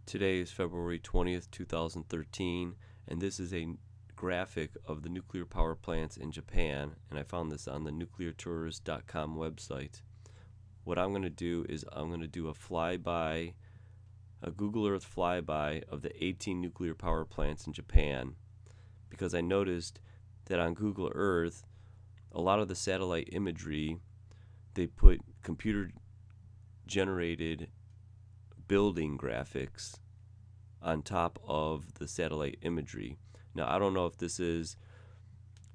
Today is February 20th, 2013, and this is a graphic of the nuclear power plants in Japan, and I found this on the nucleartourist.com website. What I'm going to do is I'm going to do a Google Earth flyby of the 18 nuclear power plants in Japan, because I noticed that on Google Earth, a lot of the satellite imagery, they put computer generated building graphics on top of the satellite imagery. Now, I don't know if this is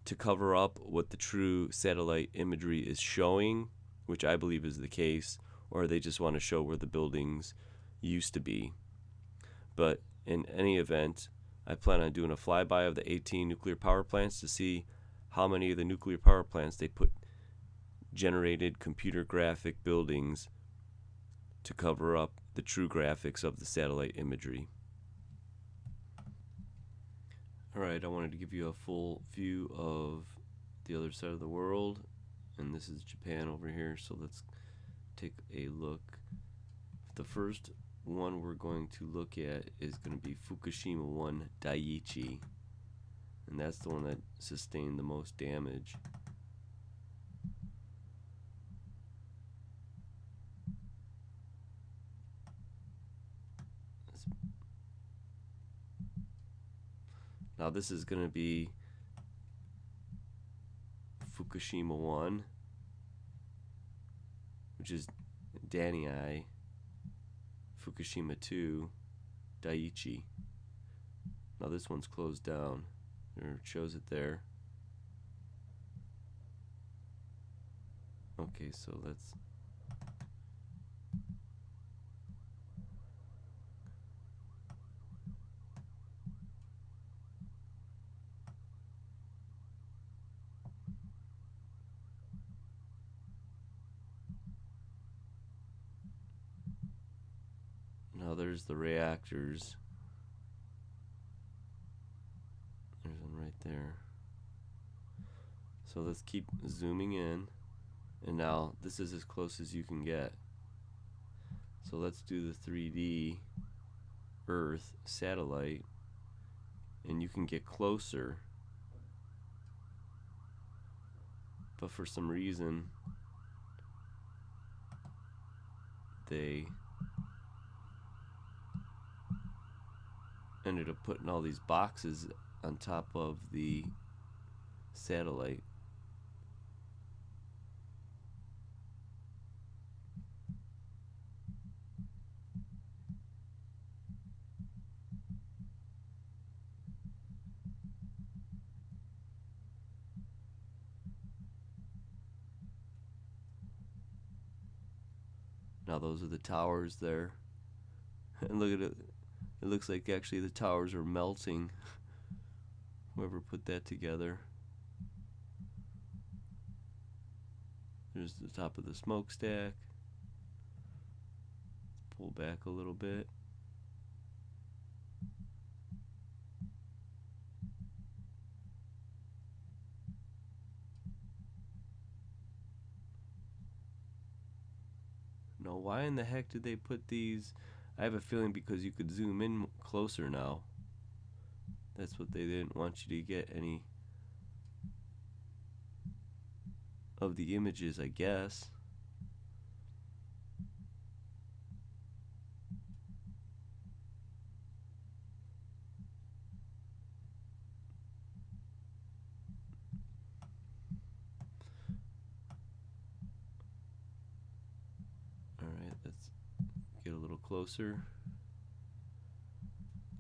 to cover up what the true satellite imagery is showing, which I believe is the case, or they just want to show where the buildings used to be. But in any event, I plan on doing a flyby of the 18 nuclear power plants to see how many of the nuclear power plants they put generated computer graphic buildings to cover up the true graphics of the satellite imagery. Alright, I wanted to give you a full view of the other side of the world, and this is Japan over here, so let's take a look. The first one we're going to look at is going to be Fukushima 1 Daiichi, and that's the one that sustained the most damage. Now this is going to be Fukushima 1, which is Danii, Fukushima 2, Daiichi. Now this one's closed down. It shows it there. Okay, so let's now there's the reactors. There's one right there. So let's keep zooming in, and now this is as close as you can get. So let's do the 3D Earth satellite, and you can get closer, but for some reason they ended up putting all these boxes on top of the satellite. Now those are the towers there, and look at it. It looks like actually the towers are melting. Whoever put that together. There's the top of the smokestack. Pull back a little bit. Now, why in the heck did they put these? I have a feeling because you could zoom in closer now. That's what they didn't want you to get any of the images, I guess. Alright, let's get a little closer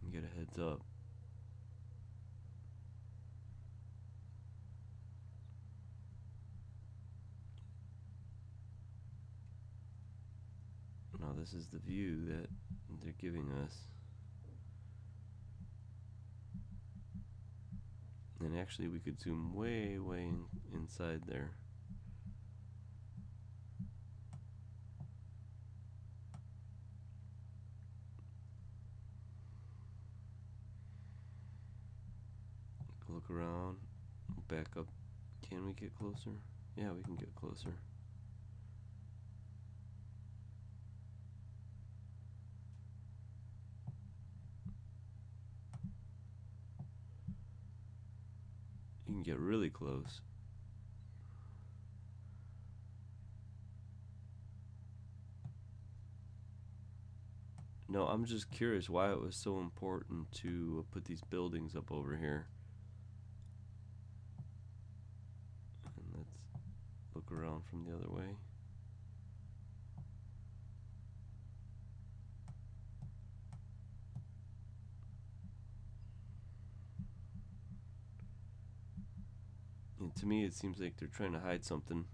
and get a heads up. Now this is the view that they're giving us. And actually we could zoom way inside there. Look around, back up. Can we get closer? Yeah, we can get closer. can get really close. No, I'm just curious why it was so important to put these buildings up over here. And let's look around from the other way. And to me, it seems like they're trying to hide something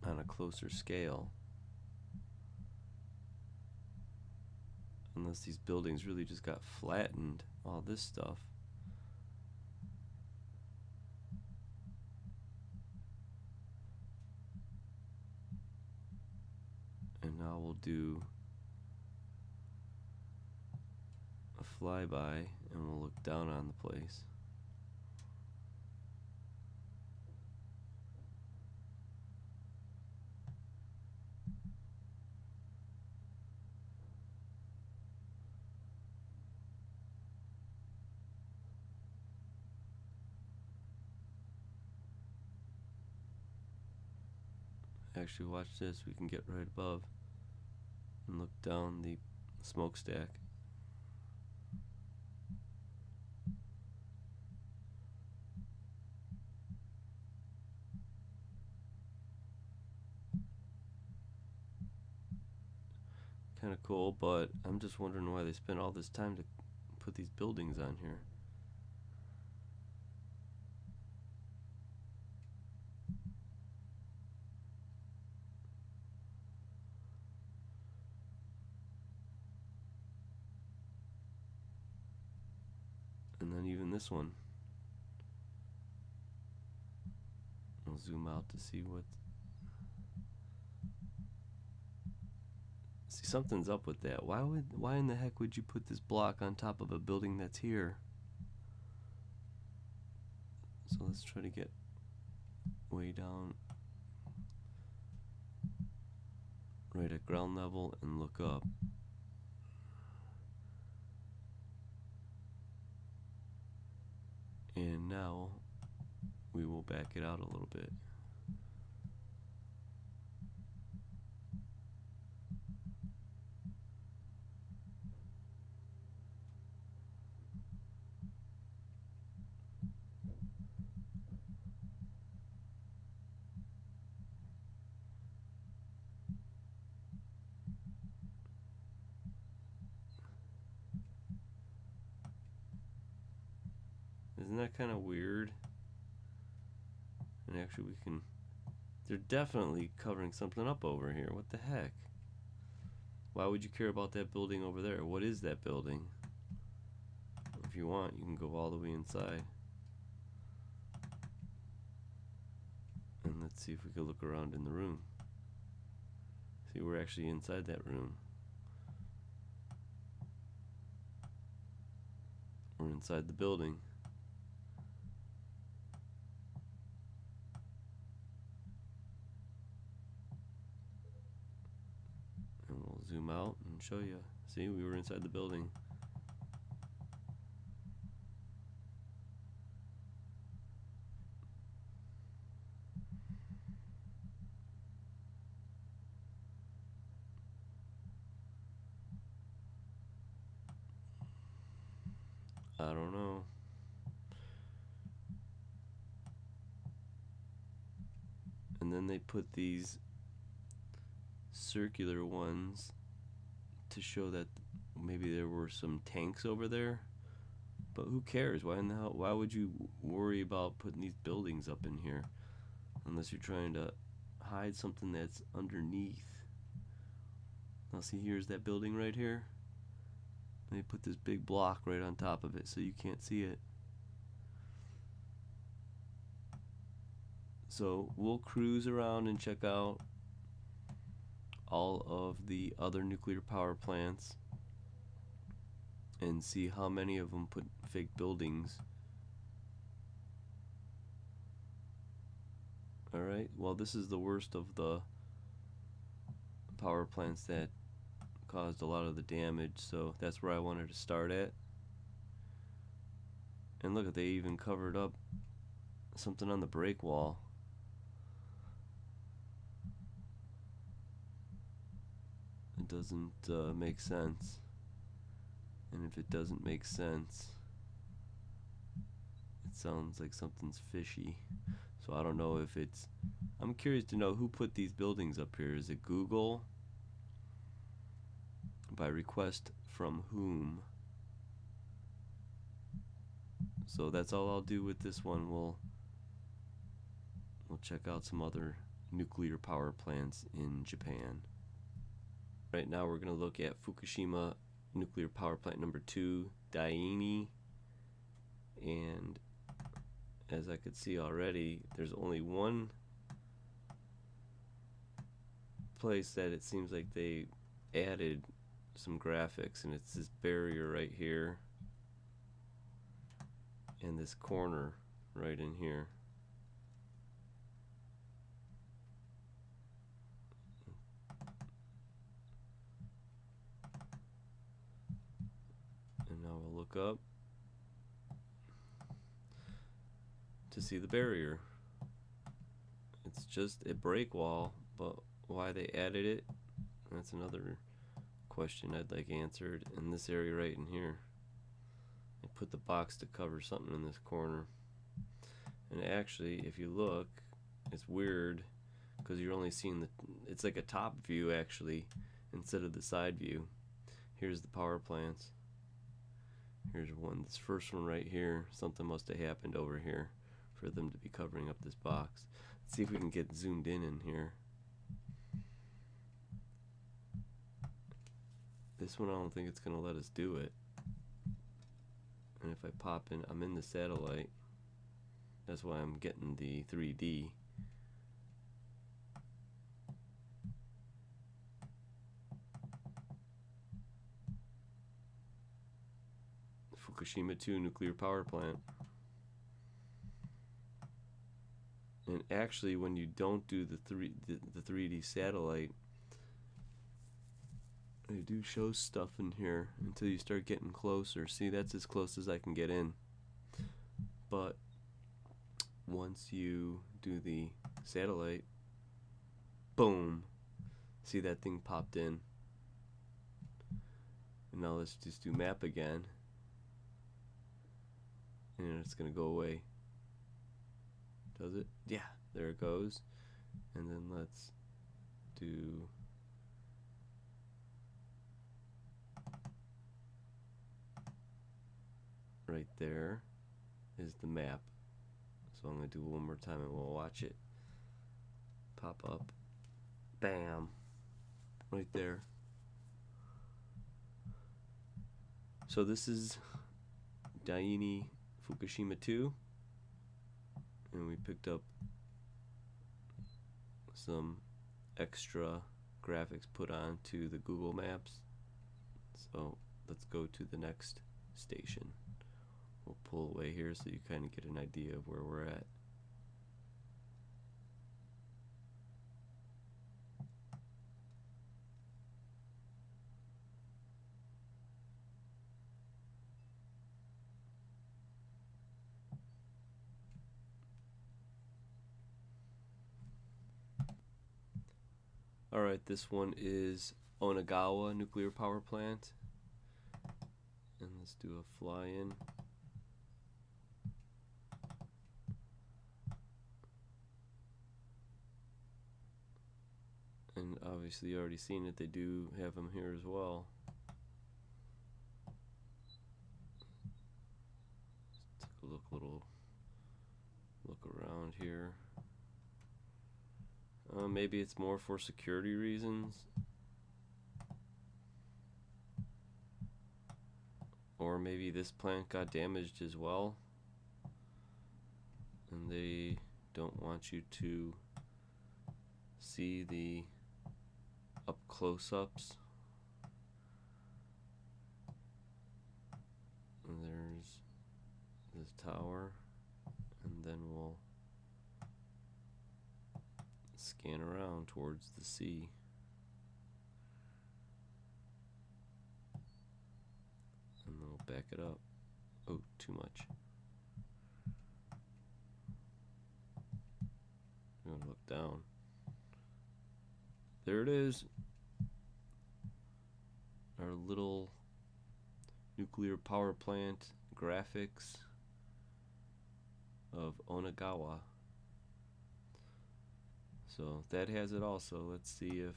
on a closer scale. Unless these buildings really just got flattened, all this stuff. And now we'll do a flyby and we'll look down on the place. Actually, watch this. We can get right above and look down the smokestack. Kind of cool, but I'm just wondering why they spent all this time to put these buildings on here. And then even this one. I'll zoom out to see what. See, something's up with that. Why in the heck would you put this block on top of a building that's here? So let's try to get way down, right at ground level, and look up. And now we will back it out a little bit. Isn't that kind of weird? And actually we can, they're definitely covering something up over here. What the heck? Why would you care about that building over there? What is that building? If you want, you can go all the way inside. And let's see if we can look around in the room. See, we're actually inside that room. We're inside the building. And we'll zoom out and show you. See, we were inside the building. I don't know. And then they put these circular ones to show that maybe there were some tanks over there. But who cares? Why in the hell? Why would you worry about putting these buildings up in here unless you're trying to hide something that's underneath? Now see, here's that building right here. They put this big block right on top of it so you can't see it. So we'll cruise around and check out all of the other nuclear power plants and see how many of them put fake buildings. Alright, well, this is the worst of the power plants that caused a lot of the damage, so that's where I wanted to start at. And look, they even covered up something on the break wall. It doesn't make sense. And if it doesn't make sense, it sounds like something's fishy. So I don't know if it's... I'm curious to know who put these buildings up here. Is it Google? By request from whom? So that's all I'll do with this one. We'll check out some other nuclear power plants in Japan. Right now we're going to look at Fukushima nuclear power plant number 2, Daini. And as I could see already, there's only one place that it seems like they added some graphics, and it's this barrier right here and this corner right in here. And now we'll look up to see the barrier. It's just a break wall, but why they added it, that's another question I'd like answered. In this area right in here, they put the box to cover something in this corner. And actually, if you look, it's weird because you're only seeing it's like a top view actually instead of the side view. Here's the power plants. Here's one, this first one right here. Something must have happened over here for them to be covering up this box. Let's see if we can get zoomed in here. This one I don't think it's going to let us do it. And if I pop in, I'm in the satellite. That's why I'm getting the 3D. Fukushima 2 nuclear power plant. And actually, when you don't do the 3D satellite, they do show stuff in here until you start getting closer. See, that's as close as I can get in. But once you do the satellite, boom, see that thing popped in. And now let's just do map again, and it's gonna go away. Does it? Yeah, there it goes. And then let's do right there is the map. So I'm going to do it one more time and we'll watch it pop up. Bam. Right there. So this is Daini Fukushima 2. And we picked up some extra graphics put on to the Google Maps. So let's go to the next station. We'll pull away here so you kind of get an idea of where we're at. Alright, this one is Onagawa nuclear power plant. And let's do a fly in. And obviously you already seen it, they do have them here as well. Let's take a look around here. Maybe it's more for security reasons, or maybe this plant got damaged as well and they don't want you to see the up close-ups. And there's this tower, and then we'll scan around towards the sea. And then we'll back it up. Oh, too much. down. There it is. Our little nuclear power plant graphics of Onagawa. So that has it also. Let's see if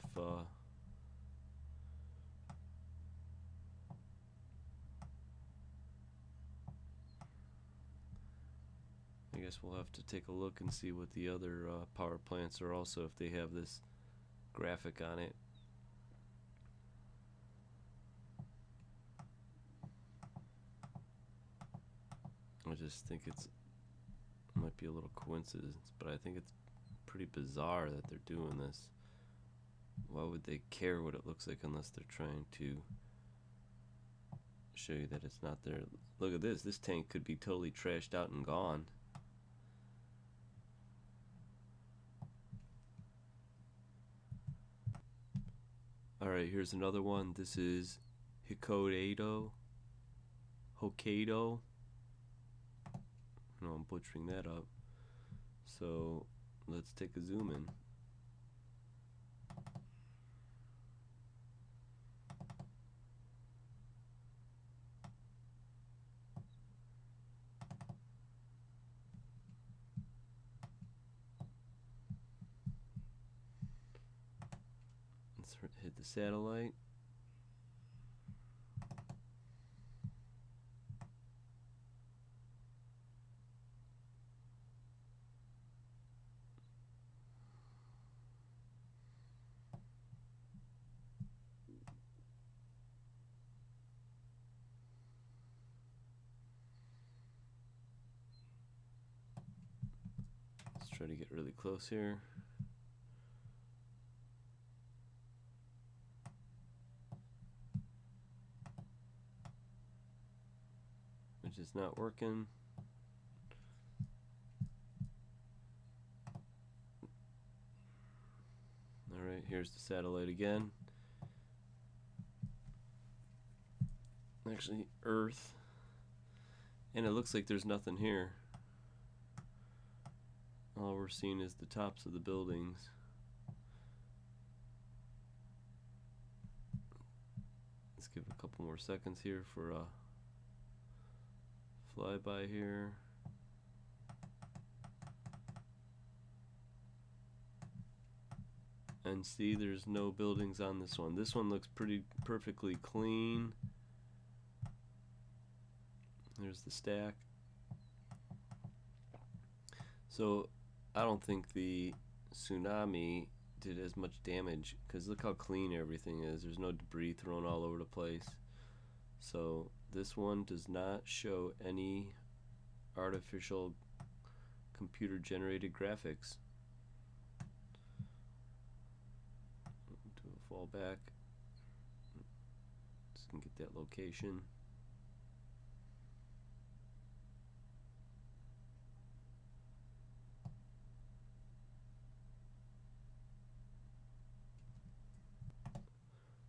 I guess we'll have to take a look and see what the other power plants are also, if they have this graphic on it. I just think it might be a little coincidence, but I think it's pretty bizarre that they're doing this. Why would they care what it looks like unless they're trying to show you that it's not there? Look at this. This tank could be totally trashed out and gone. Alright, here's another one. This is Hokkaido. No, I'm butchering that up. So let's take a zoom in. Let's hit the satellite. Let's try to get really close here. Which is not working. Alright, here's the satellite again. Actually, Earth. And it looks like there's nothing here. All we're seeing is the tops of the buildings. Let's give it a couple more seconds here for a flyby here. And see, there's no buildings on this one. This one looks perfectly clean. There's the stack. So I don't think the tsunami did as much damage, because look how clean everything is. There's no debris thrown all over the place. So this one does not show any artificial computer generated graphics. Do a fallback so you can get that location.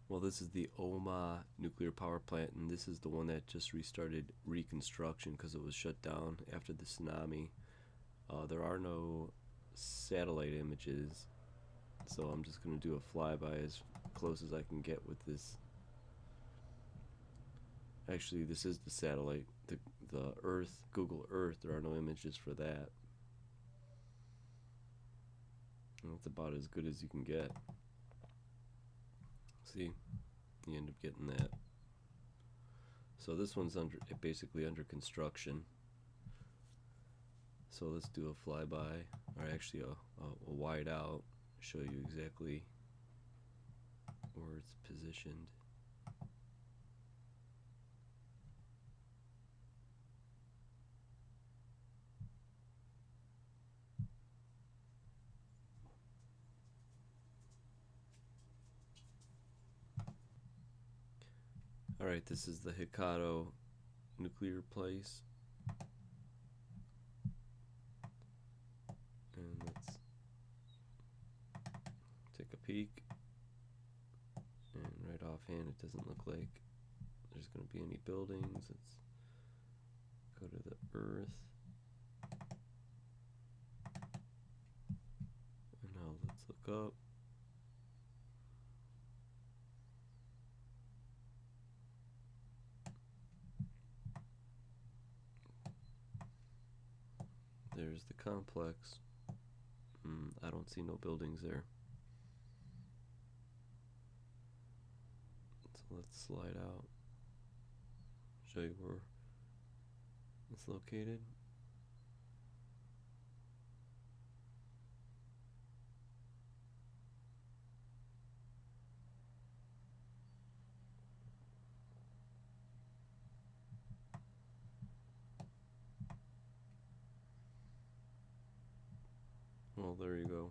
Well, this is the Oma nuclear power plant, and this is the one that just restarted reconstruction because it was shut down after the tsunami. There are no satellite images, so I'm just going to do a flyby as close as I can get with this. Actually, this is the satellite, the Earth, Google Earth. There are no images for that. And that's about as good as you can get. See, you end up getting that. So this one's basically under construction. So let's do a flyby, or actually a wide out, show you exactly where it's positioned. Alright, this is the Hokkaido nuclear place. And let's take a peek. And right offhand, it doesn't look like there's going to be any buildings. Let's go to the Earth. And look up. There's the complex. I don't see no buildings there. So let's slide out. Show you where it's located. Well, there you go.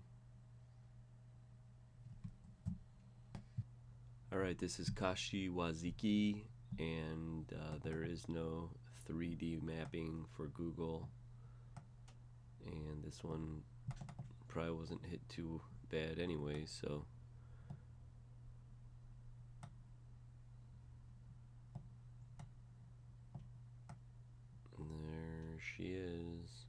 Alright, this is Kashiwazaki, and there is no 3D mapping for Google, and this one probably wasn't hit too bad anyway, so and there she is.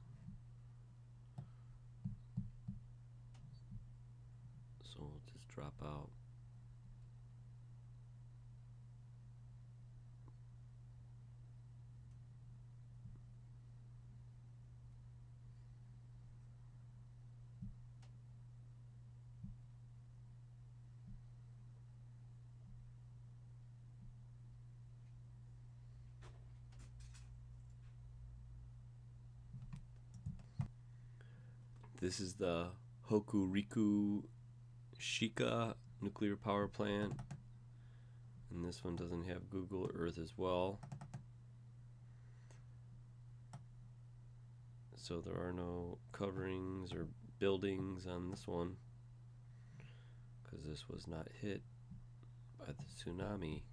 So we'll just drop out. This is the Hokuriku Shika nuclear power plant, and this one doesn't have Google Earth as well, so there are no coverings or buildings on this one because this was not hit by the tsunami.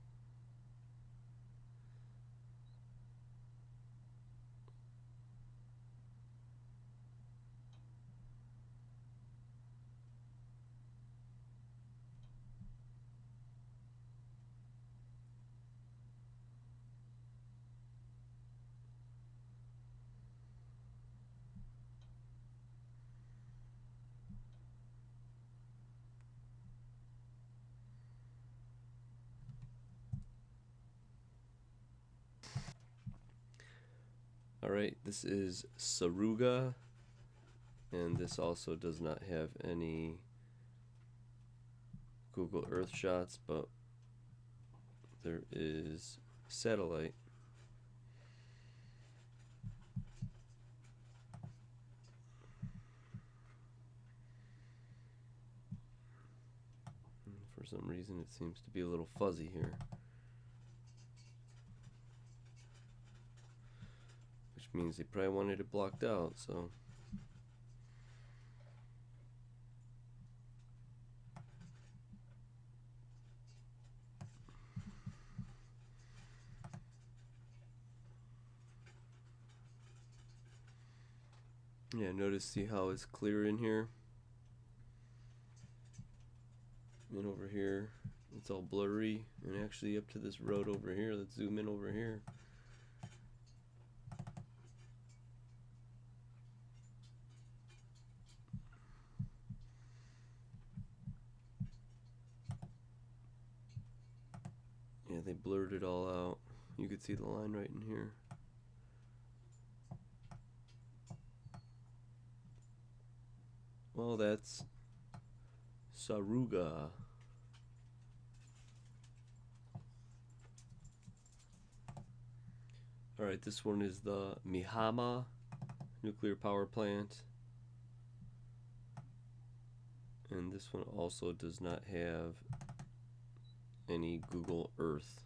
Alright, this is Saruga, and this also does not have any Google Earth shots, but there is satellite. And for some reason it seems to be a little fuzzy here, which means they probably wanted it blocked out, so yeah, see how it's clear in here, and over here it's all blurry, and actually up to this road over here. Let's zoom in over here. Yeah, they blurred it all out. You could see the line right in here. Well, that's Saruga. Alright, this one is the Mihama nuclear power plant. And this one also does not have any Google Earth.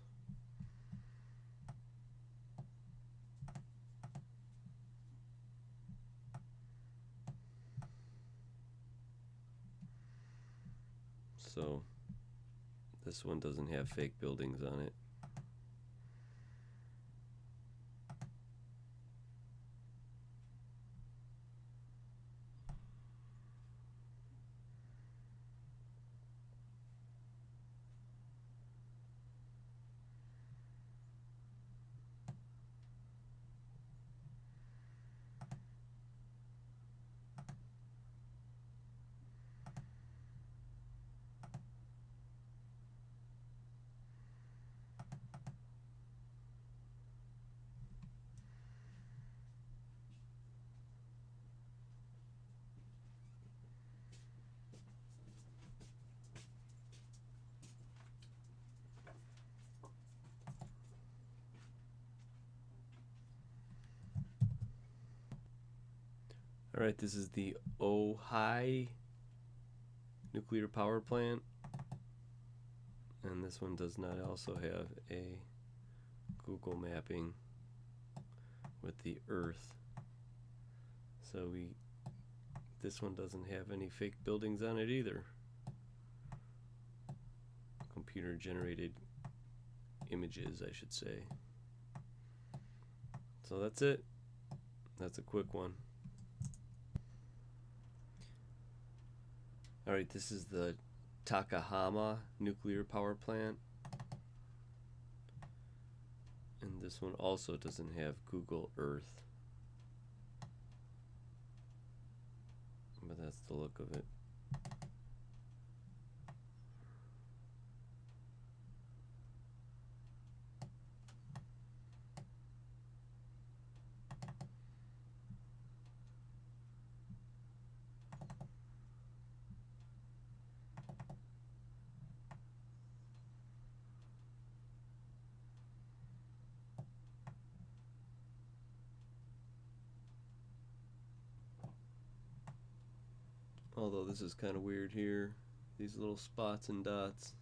So this one doesn't have fake buildings on it. Alright, this is the Ojai nuclear power plant, and this one does not also have a Google mapping with the Earth. So this one doesn't have any fake buildings on it either. Computer generated images, I should say. So that's it. That's a quick one. Alright, this is the Takahama nuclear power plant. And this one also doesn't have Google Earth. But that's the look of it. Although this is kind of weird here, these little spots and dots.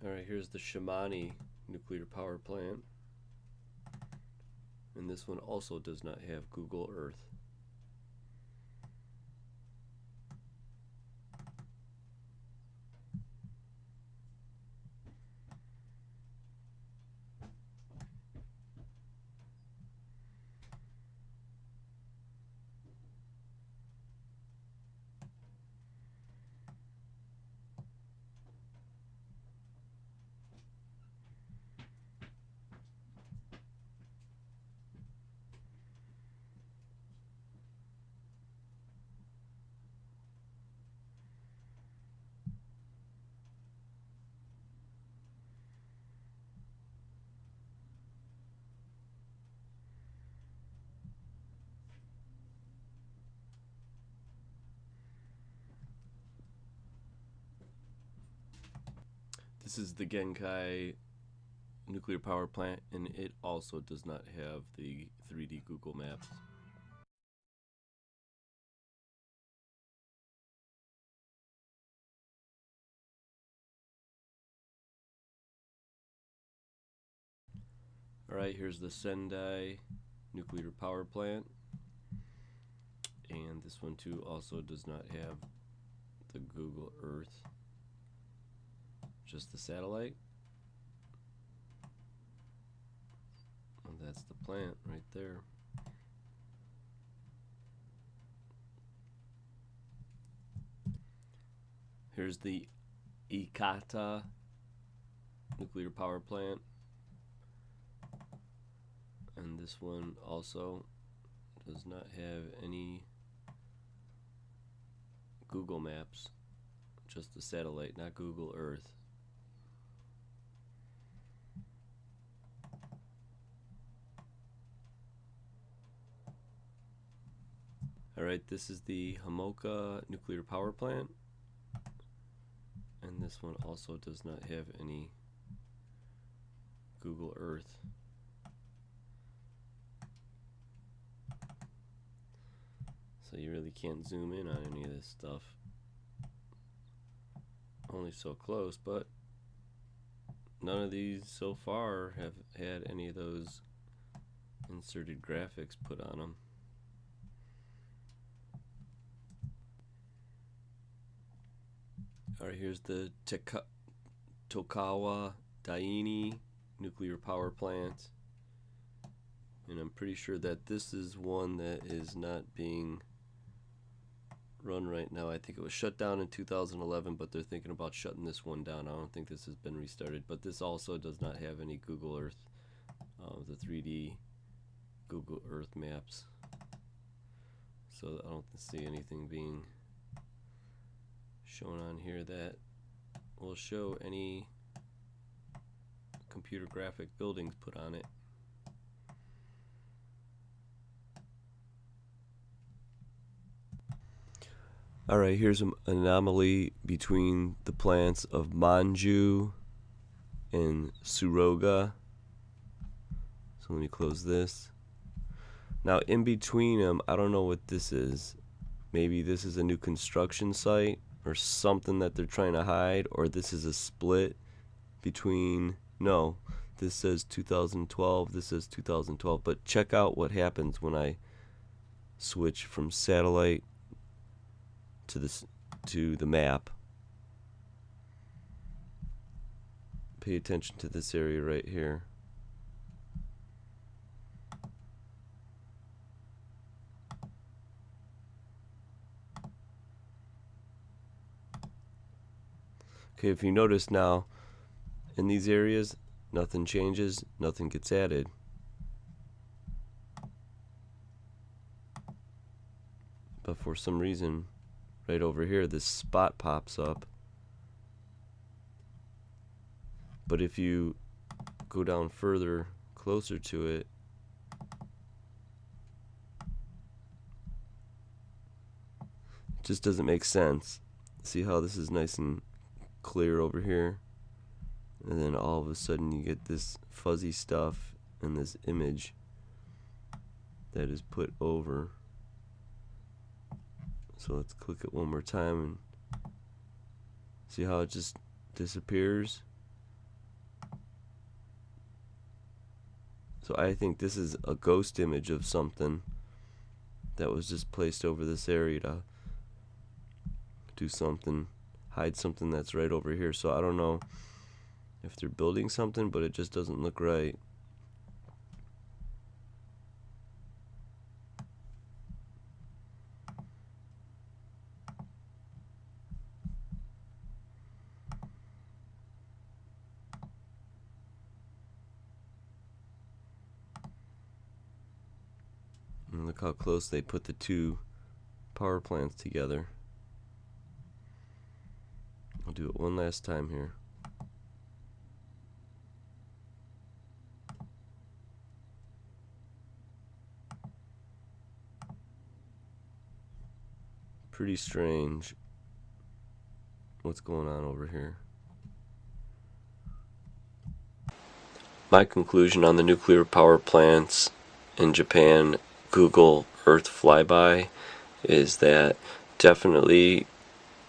Alright, here's the Shimane nuclear power plant. And this one also does not have Google Earth. This is the Genkai nuclear power plant, and it also does not have the 3D Google Maps. Alright, here's the Sendai nuclear power plant, and this one too also does not have the Google Earth, just the satellite. And that's the plant right there. Here's the Ikata nuclear power plant, and this one also does not have any Google Maps, just the satellite, not Google Earth. Alright, this is the Hamoka nuclear power plant, and this one also does not have any Google Earth. So you really can't zoom in on any of this stuff. Only so close, but none of these so far have had any of those inserted graphics put on them. Alright, here's the Tokawa Daini nuclear power plant. And I'm pretty sure that this is one that is not being run right now. I think it was shut down in 2011, but they're thinking about shutting this one down. I don't think this has been restarted, but this also does not have any Google Earth, the 3D Google Earth maps. So I don't see anything being shown on here that will show any computer graphic buildings put on it. Alright, here's an anomaly between the plants of Manju and Suroga. So let me close this. Now in between them, I don't know what this is. Maybe this is a new construction site or something that they're trying to hide, or this is a split between, no, this says 2012, this says 2012, but check out what happens when I switch from satellite to the map. Pay attention to this area right here. Okay, if you notice now, in these areas, nothing changes, nothing gets added. But for some reason, right over here, this spot pops up. But if you go down further, closer to it, it just doesn't make sense. See how this is nice and clear over here? And then all of a sudden you get this fuzzy stuff and this image that is put over. So let's click it one more time and see how it just disappears. So I think this is a ghost image of something that was just placed over this area to do something, hide something that's right over here. So I don't know if they're building something, but it just doesn't look right. And look how close they put the two power plants together. I'll do it one last time here. Pretty strange what's going on over here. My conclusion on the nuclear power plants in Japan Google Earth flyby is that definitely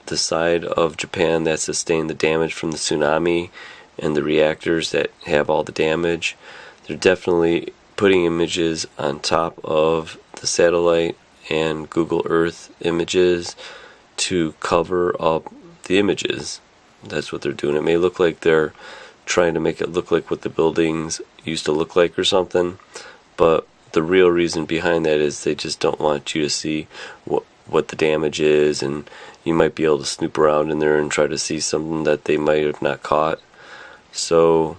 the side of Japan that sustained the damage from the tsunami and the reactors that have all the damage, they're definitely putting images on top of the satellite and Google Earth images to cover up the images. That's what they're doing. It may look like they're trying to make it look like what the buildings used to look like or something, but the real reason behind that is they just don't want you to see what the damage is, and you might be able to snoop around in there and try to see something that they might have not caught. So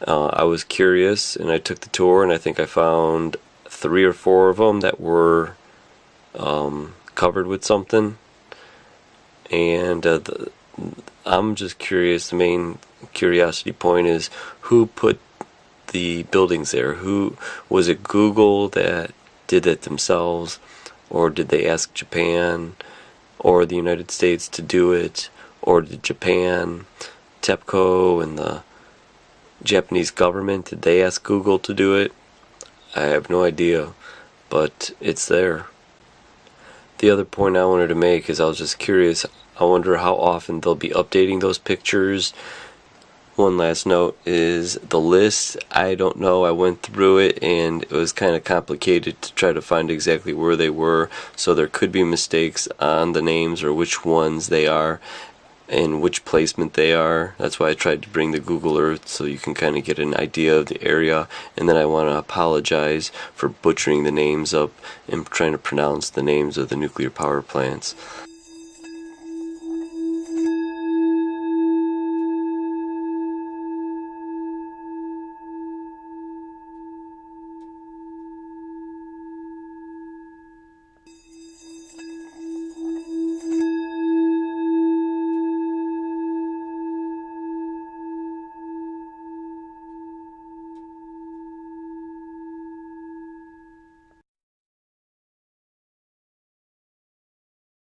I was curious and I took the tour, and I think I found 3 or 4 of them that were covered with something, and I'm just curious. The main curiosity point is who put the buildings there. Who was it? Google that did it themselves, or did they ask Japan or the United States to do it, or did Japan, TEPCO, and the Japanese government, did they ask Google to do it? I have no idea, but it's there. The other point I wanted to make is I was just curious. I wonder how often they'll be updating those pictures. One last note is the list. I don't know. I went through it and it was kind of complicated to try to find exactly where they were. So there could be mistakes on the names or which ones they are. and which placement they are. That's why I tried to bring the Google Earth so you can kind of get an idea of the area. And then I want to apologize for butchering the names up and trying to pronounce the names of the nuclear power plants.